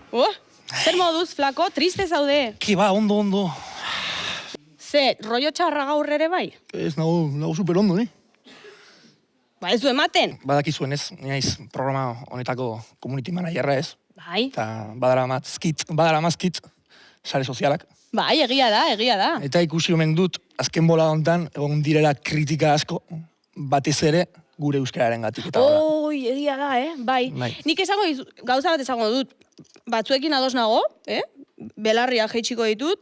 Zer moduz, flako, triste zaude. Ki ba, ondo. Ze, rollo txarra gaur ere bai? Ez nago super ondo, ni? Ba, ez du ematen. Badakizuen ez, naiz programa honetako community managerra ez. Bai. Eta badara mazkit, sare sozialak. Bai, egia da. Eta ikusi omen dut, azken bola hontan, egon direla kritika asko, batez ere, gure euskararen gatik. Oi, egia da, bai. Nik gauza bat esango dut, batzuekin ados nago, belarria jeitsiko ditut,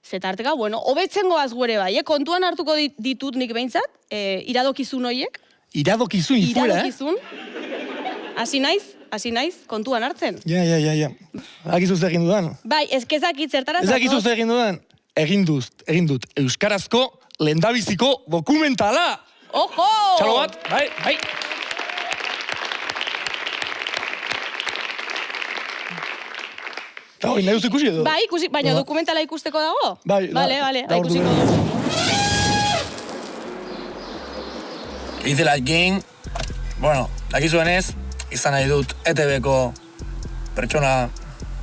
zetarteka, hobetzen goaz gure bai, kontuan hartuko ditut nik behintzat, iradokizun horiek. Iradokizun izuela, Iradokizun. Hasi naiz, kontuan hartzen. Ja. Ezakizu zer egin dudan? Bai, ezkezakit zertara zatoz. Ezakizu zer egin dudan? Egin dut euskarazko lehendabiziko dokumentala! Ojo! Txalo bat, bai. Eta hori, nahi duzu ikusi edo? Bai, ikusi, baina dokumentala ikusteko dago? Bai. Bale, ikusiko dugu. Izela gain, dakizuen ez, izan nahi dut ETV-ko pertsona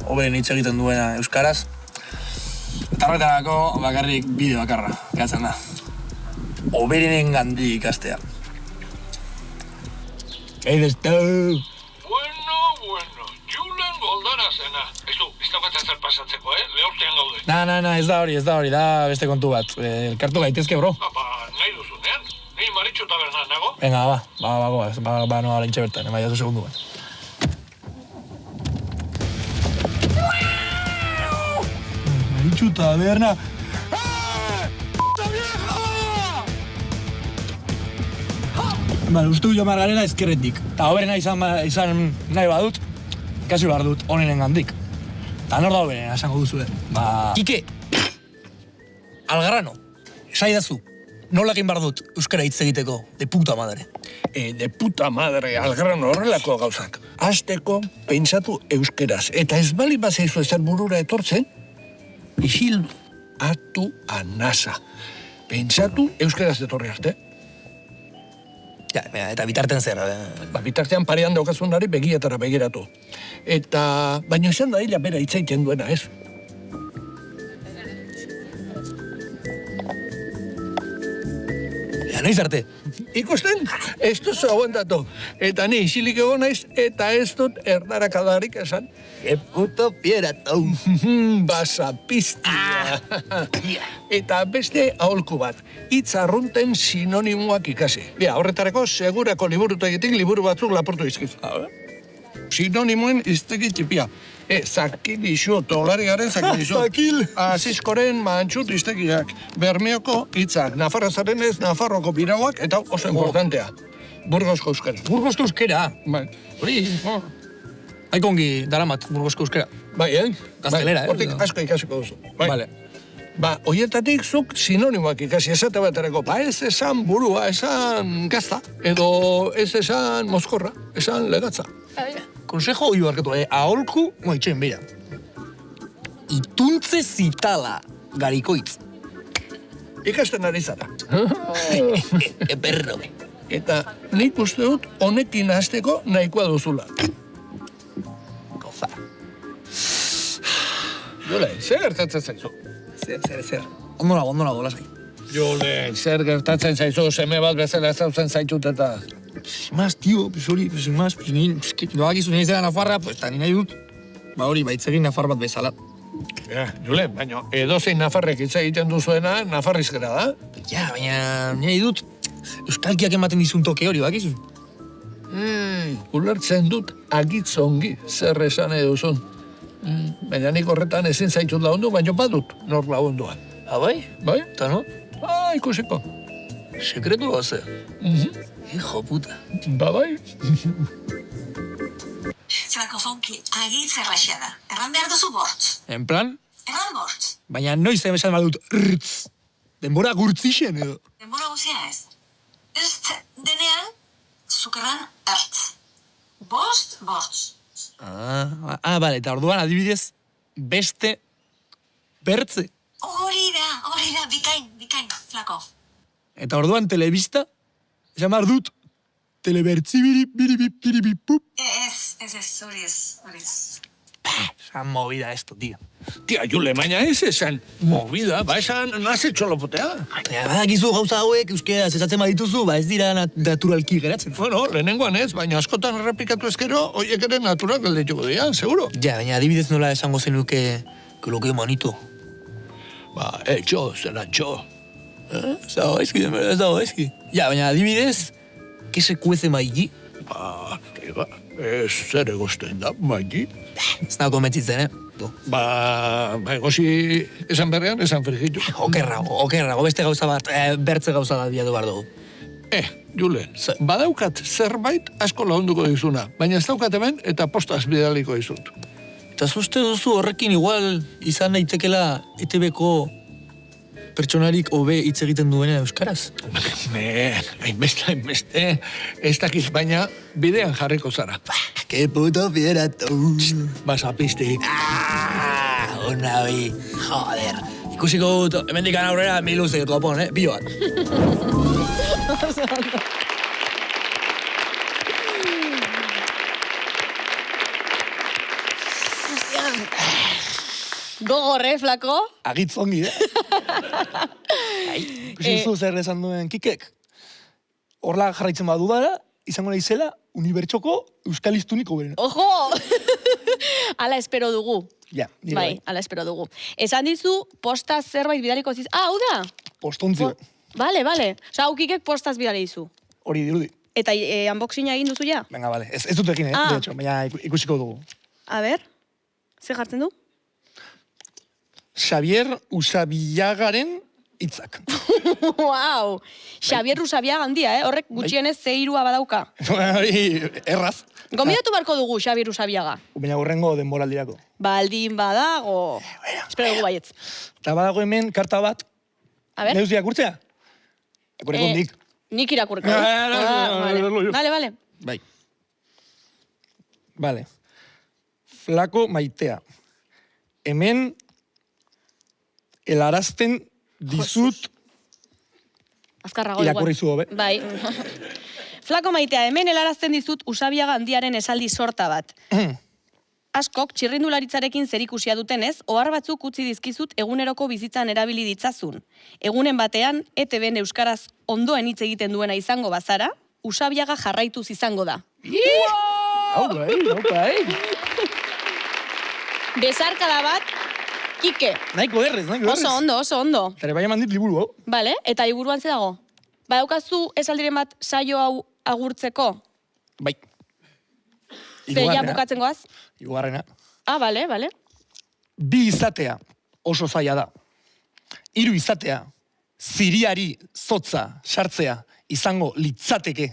hoberen hitz egiten duena euskaraz. Eta horretarako bakarrik bideo bakarra, gatzen da. Hoberenen gandik ikastea. Eideztu! Bueno, Julen Goldara zena. Ezu, ez daukatzen zer pasatzeko, lehortean gaude. Na, ez da hori, da beste kontu bat. Elkartu gaitezke, bro. Nahi duzunean, ni Maritxu tabernan nago. Venga, ba, noa lehintxe bertan, ema jazu segundu bat. Maritxu taberna... Uste du jo margarela ezkerretik. Eta hoberena izan nahi badut, kasi behar dut honenen gandik. Eta nor da hoberena, esango duzu, Kike, algarrano, esaidazu, nola egin behar dut euskara hitz egiteko, de puta madre. De puta madre, algrano horrelako gauzak. Hasteko, pentsatu euskeraz. Eta ez bali bazaizu ezer burura etortzen, isildu, atu anasa. Pentsatu euskeraz etorri arte. Ja, eta bitarten zer, Bitartean parean daukazunari begietara begiratu. Baina esan da illa bera hitzaiten duena, ez? Noiz arte? Ikusten, ez duzu aguantatu. Eta ni isilik egon naiz, eta ez dut erdarakadarik esan. Que puto pieratau. Basapiztia. Eta beste aholku bat, hitz arrunten sinonimoak ikasi. Horretarako, segurako liburutegitik liburu batzuk laportu izkizu. Sinonimoen iztegi txipia. Zakil iso, tolari garen zakil iso. Zakil! Asiskoren mantxut iztegiak. Bermeoko hitzak, Nafarrazaren ez Nafarroko birauak, eta oso importantea. Burgosko euskera. Burgosko euskera? Bai. Hori, haikongi daramat burgosko euskera. Bai, Gaztelera, Hortik asko ikasiko duzu. Vale. Hoietatik zuk sinonimoak ikasi esate baterako. Ez esan burua, esan gazta. Edo ez esan mozkorra, esan legatza. Konsejo hoi barkatu, aholku, itxen, beira. Ituntze zitala garikoitz. Ikasten ari zara. Eperro. Eta nik uste dut honekin hasteko nahikoa duzula. Goza. Jole, zer gertatzen zaizu? Zer. Ondo nago, lasai. Jole, zer gertatzen zaizu, seme bat bezala zauzen zaitut eta... Más, tío, hori, doakizu nahi zera Nafarra, eta nahi dut, hori, baitzegin Nafar bat bezala. Jule, baina edozein Nafarrek hitz egiten duzuena, Nafarrizkera da? Ja, baina nahi dut, euskalkiak ematen dizun toke hori, doakizu? Ulertzen dut agitzongi zer esan eduzun. Baina nik horretan ezin zaitut lagundu, baina badut nor lagundua. Bai? Bai? Eta no? Ikusiko. Sekretu bat zer? Hijo puta. Bai. Zelako fonki, agitze raxia da. Erran behar duzu bortz. En plan? Erran bortz. Baina noiz esan badut rtz. Denbora gurtzixen edo. Denbora guzia ez. Ez denean, zukerran ertz. Bortz. Bale, eta orduan adibidez, beste bertze. Hori da, bikain, flako. Eta orduan telebista, esan behar dut, telebertzi biri pup. Ez, hori ez. Esan movida esto, tío. Tia, Jule, baina ez esan movida, ba esan naze txolopotea. Ja, badakizu gauza hauek euskaraz esatzen badituzu, ba ez dira naturalki geratzen. Bueno, lehenengoan ez, baina askotan errepikatu ezkero, hoiek ere natural galdetuko dira, seguro. Ja, baina adibidez nola esango zenuke que lo que manito. Ba, txo, zera txo. Ez dago ezki. Ja, baina adibidez, que se cuece maigi? Ba, ez zer egosten da, maigi. Ez nago komentzitzen, Ba, egosi esan berrean, esan frigitu. Okerrago, beste gauza bat, bertze gauza da biatu behar dugu. Jule, badaukat zerbait asko lagunduko dizuna, baina ez daukat hemen eta postaz bidaliko dizut. Eta uste duzu horrekin igual izan daitekela ETB-ko pertsonarik hobe hitz egiten duena euskaraz? Hainbeste, ez dakiz, baina bidean jarriko zara. Que puto fiera tu. Basapiste. Ona bi, joder. Ikusiko dut, hemendikan aurrera, miluze topon, Bio bat. Gogor, flako? Agitzongi, Ikusi zer esan duen Kikek. Horla jarraitzen badu dara, izango naizela unibertsoko euskal hiztunik hoberena. Ojo! Ala espero dugu. Ja, Bai, ala espero dugu. Esan dizu, postaz zerbait bidaliko ziz... hau da! Postontzio. Bale. Osa, hau Kikek postaz bidali dizu. Hori dirudi. Eta unboxinga egin duzu ja? Venga, bale. Ez dut egin, de hecho, baina ikusiko dugu. A ber, ze jartzen du? Xavier Usabiagaren hitzak. Wow! Xavier Usabiaga handia, Horrek gutxienez zeirua badauka. Hori, erraz. Gomidatu barko dugu Xavier Usabiaga. Baina horrengo denboraldirako. Baldin badago. Espero dugu baietz. Eta badago hemen karta bat. A ber? Neuz irakurtzea? Ekureko nik. Nik irakurreko. Vale. Bai. Vale. Flako maitea. Hemen helarazten dizut azkarrago irakurri zu hobe. Bai. Flako maitea, hemen helarazten dizut Usabiaga handiaren esaldi sorta bat. Askok txirrindularitzarekin zerikusia dutenez, ohar batzuk utzi dizkizut eguneroko bizitzan erabili ditzazun. Egunen batean, ETB-n euskaraz ondoen hitz egiten duena izango bazara, Usabiaga jarraituz izango da. Hau bai. Besarkada bat, Kike. Nahiko errez. Oso ondo. Tere bai eman dit liburu, hau. Bale, eta liburuan ze dago? Badaukazu esaldiren bat saio hau agurtzeko? Bai. Ze ja bukatzen goaz? Hirugarrena. Bale. 2 izatea oso zaila da. 3 izatea, ziriari zotza sartzea izango litzateke.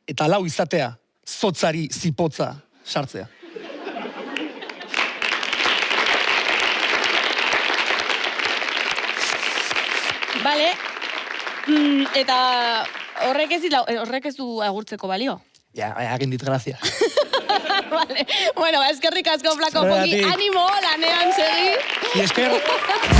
Eta 4 izatea, zotzari zipotza sartzea. Bale, eta horrek ez du agurtzeko balio? Ja, egin dit grazia. Vale. Bueno, eskerrik asko, Flako Pongi. Animo, lanean segi. Y esker...